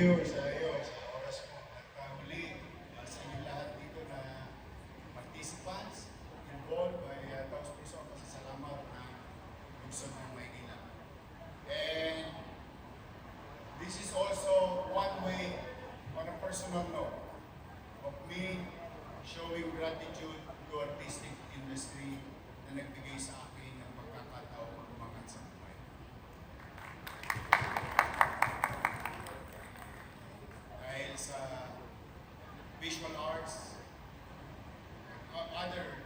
you sa iyo, sa oras mo. At muli, sa inyo lahat dito na participants involved by Taos Puso ang pasasalamat ng Lungsod ng Maynila. And this is also one way, on a personal note, of me showing gratitude to artistic industry na nagbigay sa akin ng pagkakataon umangat sa buhay. Dahil sa visual arts, other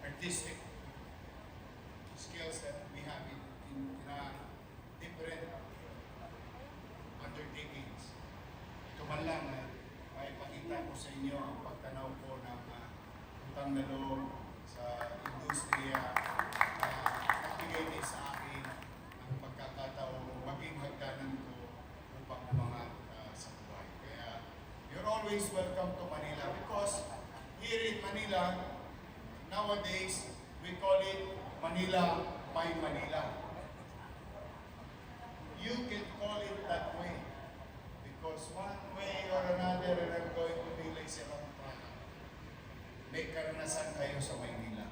artistic skills that we have in different undertakings. Ito man lang ay pakita ko sa inyo ang pagtanaw ko ng utang na loob sa industriya na nagbigay din sa akin ang pagkakataon maging hagdanan ko upang umangat sa buhay. Kaya you're always welcome to Manila because here in Manila, nowadays, we call it Manila by Manila. You can call it that way because one way or another, I'm going to be like Serang Prana. May karanasan kayo sa Maynila.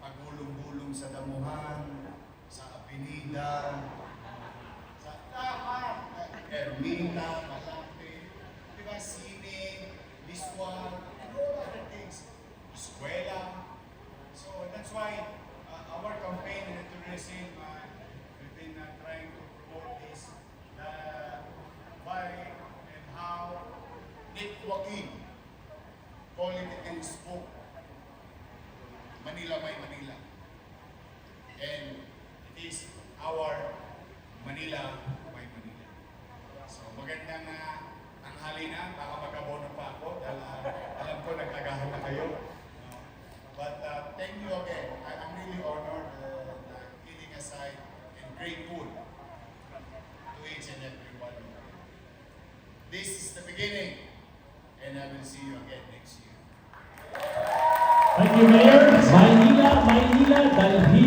Pagulong-gulong sa damuhan, sa Apinida, sa lahat, Ermita, Malate, diba, Sine, Liswal, and all other things. Eskwela. So that's why our campaign in the tourism, we've been trying to promote this by and how networking, calling it and spoke, Manila by Manila. And it is our Manila by Manila. So magandang tanghali na, baka mag-abono pa ako dahil alam ko nagkagahan na kayo. But thank you again. I'm really honored, kidding aside, and grateful to each and every one of you. This is the beginning, and I will see you again next year. Thank you, Mayor. Maynila, Dalhin.